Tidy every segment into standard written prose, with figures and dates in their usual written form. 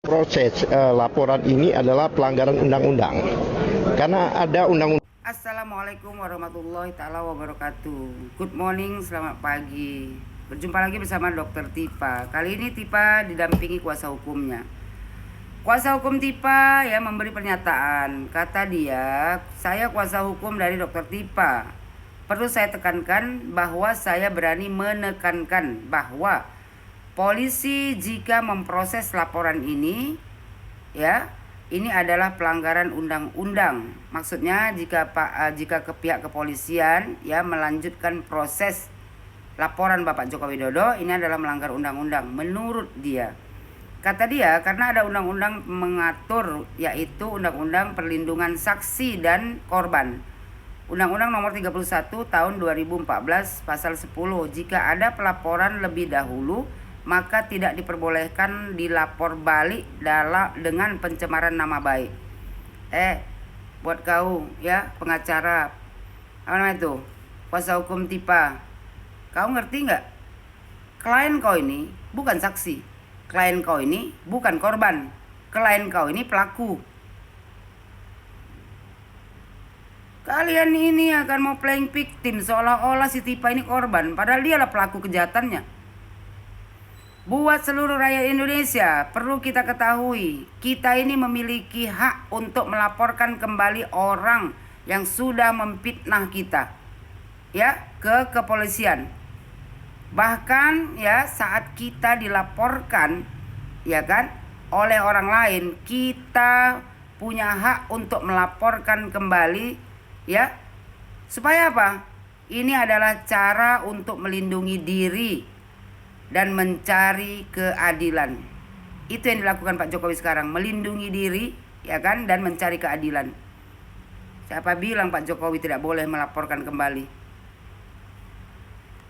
proses laporan ini adalah pelanggaran undang-undang. Karena ada undang-undang. Assalamualaikum warahmatullahi taala wabarakatuh. Good morning, selamat pagi. Berjumpa lagi bersama Dr. Tipa. Kali ini Tipa didampingi kuasa hukumnya. Kuasa hukum Tipa ya memberi pernyataan. Kata dia, saya kuasa hukum dari Dr. Tipa. Perlu saya tekankan bahwa saya berani menekankan bahwa polisi jika memproses laporan ini ya, ini adalah pelanggaran undang-undang. Maksudnya jika pihak kepolisian ya melanjutkan proses laporan Bapak Joko Widodo, ini adalah melanggar undang-undang menurut dia. Kata dia karena ada undang-undang mengatur, yaitu Undang-Undang Perlindungan Saksi dan Korban. Undang-Undang Nomor 31 Tahun 2014 Pasal 10, jika ada pelaporan lebih dahulu maka tidak diperbolehkan dilapor balik dengan pencemaran nama baik. Buat kau ya pengacara, apa namanya itu, kuasa hukum Tipa, kau ngerti nggak? Klien kau ini bukan saksi, klien kau ini bukan korban, klien kau ini pelaku. Kalian ini akan mau playing victim seolah-olah si Tipa ini korban, padahal dialah pelaku kejahatannya. Buat seluruh rakyat Indonesia, perlu kita ketahui, kita ini memiliki hak untuk melaporkan kembali orang yang sudah memfitnah kita ya ke kepolisian. Bahkan ya saat kita dilaporkan ya kan oleh orang lain, kita punya hak untuk melaporkan kembali ya. Supaya apa? Ini adalah cara untuk melindungi diri dan mencari keadilan. Itu yang dilakukan Pak Jokowi sekarang, melindungi diri ya kan dan mencari keadilan. Siapa bilang Pak Jokowi tidak boleh melaporkan kembali?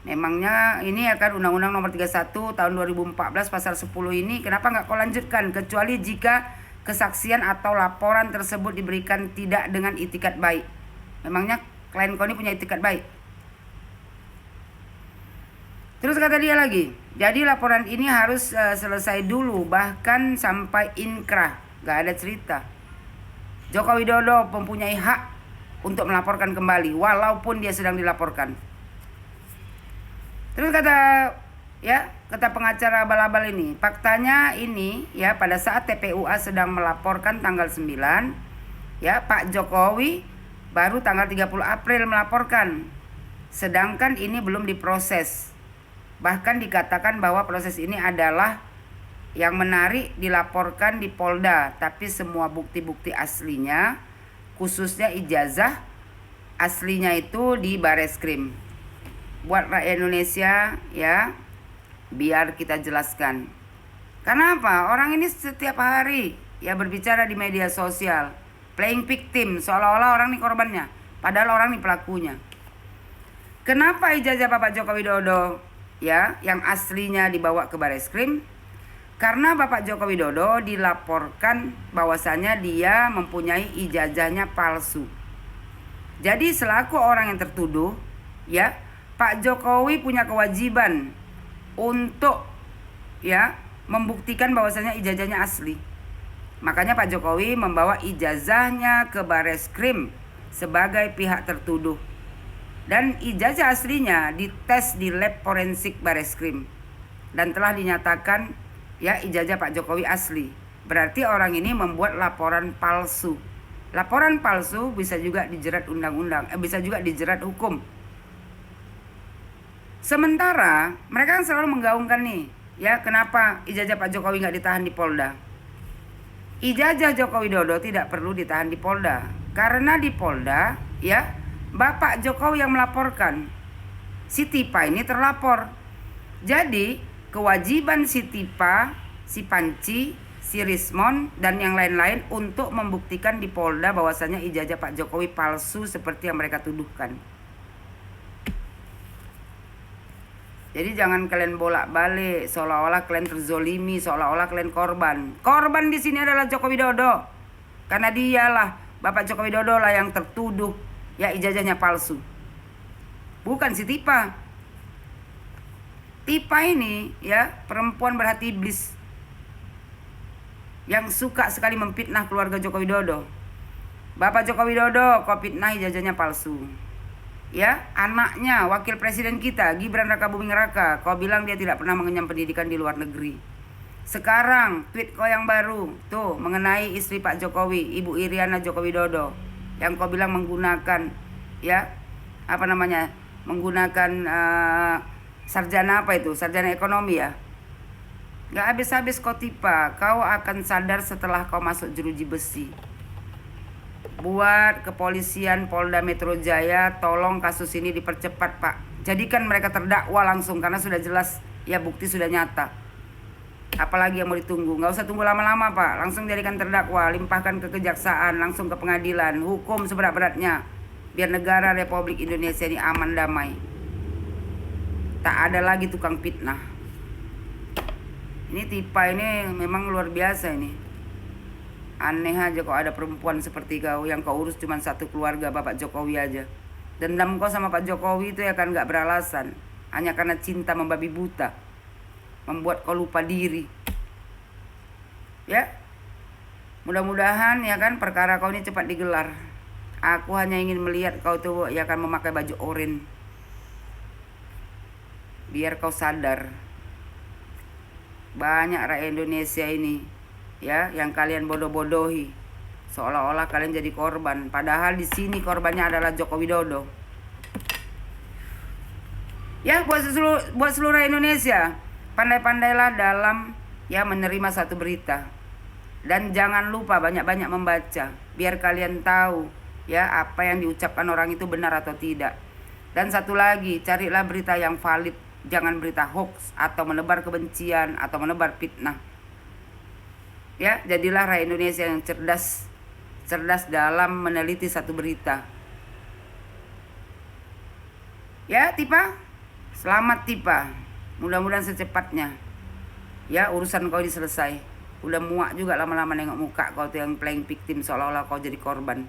Memangnya ini akan Undang-Undang Nomor 31 Tahun 2014 Pasal 10 ini kenapa nggak kau lanjutkan, kecuali jika kesaksian atau laporan tersebut diberikan tidak dengan itikat baik. Memangnya klien kau ini punya itikat baik? Terus kata dia lagi, jadi laporan ini harus selesai dulu, bahkan sampai inkrah. Gak ada cerita. Joko Widodo mempunyai hak untuk melaporkan kembali walaupun dia sedang dilaporkan. Terus kata pengacara abal-abal ini, faktanya ini ya pada saat TPUA sedang melaporkan tanggal 9 ya, Pak Jokowi baru tanggal 30 April melaporkan. Sedangkan ini belum diproses. Bahkan dikatakan bahwa proses ini adalah yang menarik dilaporkan di Polda, tapi semua bukti-bukti aslinya, khususnya ijazah aslinya itu di Bareskrim. Buat rakyat Indonesia ya, biar kita jelaskan. Karena apa? Orang ini setiap hari ya berbicara di media sosial, playing victim seolah-olah orang ini korbannya, padahal orang ini pelakunya. Kenapa ijazah Bapak Joko Widodo ya yang aslinya dibawa ke Bareskrim? Karena Bapak Joko Widodo dilaporkan bahwasanya dia mempunyai ijazahnya palsu. Jadi selaku orang yang tertuduh ya, Pak Jokowi punya kewajiban untuk ya membuktikan bahwasanya ijazahnya asli. Makanya Pak Jokowi membawa ijazahnya ke Bareskrim sebagai pihak tertuduh. Dan ijazah aslinya dites di lab forensik Bareskrim dan telah dinyatakan ya ijazah Pak Jokowi asli. Berarti orang ini membuat laporan palsu. Laporan palsu bisa juga dijerat undang-undang, bisa juga dijerat hukum. Sementara mereka kan selalu menggaungkan nih ya, kenapa ijazah Pak Jokowi nggak ditahan di Polda? Ijazah Joko Widodo tidak perlu ditahan di Polda, karena di Polda ya Bapak Jokowi yang melaporkan. Si Tipa ini terlapor. Jadi kewajiban si Tipa, si Panci, si Rismon dan yang lain-lain untuk membuktikan di Polda bahwasanya ijazah Pak Jokowi palsu seperti yang mereka tuduhkan. Jadi jangan kalian bolak-balik seolah-olah kalian terzolimi, seolah-olah kalian korban. Korban di sini adalah Joko Widodo. Karena dialah Bapak Joko Widodo lah yang tertuduh ya ijazahnya palsu. Bukan si Tipa. Tipa ini ya perempuan berhati iblis. yang suka sekali memfitnah keluarga Joko Widodo. Bapak Joko Widodo, kau fitnah ijazahnya palsu. Ya, anaknya wakil presiden kita Gibran Rakabuming Raka, kau bilang dia tidak pernah mengenyam pendidikan di luar negeri. Sekarang tweet kau yang baru tuh mengenai istri Pak Jokowi, Ibu Iriana Joko Widodo, yang kau bilang menggunakan menggunakan sarjana apa itu, sarjana ekonomi ya. Gak habis-habis kau tipa, kau akan sadar setelah kau masuk jeruji besi. Buat kepolisian Polda Metro Jaya, tolong kasus ini dipercepat Pak. Jadikan mereka terdakwa langsung karena sudah jelas ya, bukti sudah nyata. Apalagi yang mau ditunggu, gak usah tunggu lama-lama Pak. Langsung jadikan terdakwa, limpahkan ke kejaksaan, langsung ke pengadilan. Hukum seberat-beratnya, biar negara Republik Indonesia ini aman damai. Tak ada lagi tukang fitnah. Ini Tipa ini memang luar biasa ini. Aneh aja kok ada perempuan seperti kau yang kau urus cuma satu keluarga Bapak Jokowi aja. Dendam kau sama Pak Jokowi itu ya kan gak beralasan. Hanya karena cinta membabi buta. Membuat kau lupa diri. Ya. Mudah-mudahan ya kan perkara kau ini cepat digelar. Aku hanya ingin melihat kau tuh ya kan memakai baju oranye. Biar kau sadar. Banyak rakyat Indonesia ini ya yang kalian bodoh-bodohi, seolah-olah kalian jadi korban, padahal di sini korbannya adalah Joko Widodo. Ya, buat seluruh Indonesia, pandai-pandailah dalam ya menerima satu berita. Dan jangan lupa banyak-banyak membaca, biar kalian tahu ya apa yang diucapkan orang itu benar atau tidak. Dan satu lagi, carilah berita yang valid. Jangan berita hoax atau menebar kebencian atau menebar fitnah. Ya, jadilah rakyat Indonesia yang cerdas dalam meneliti satu berita. Ya, Tipa. Selamat Tipa. Mudah-mudahan secepatnya. Ya, urusan kau ini selesai. Udah muak juga lama-lama nengok muka kau tuh yang playing victim seolah-olah kau jadi korban.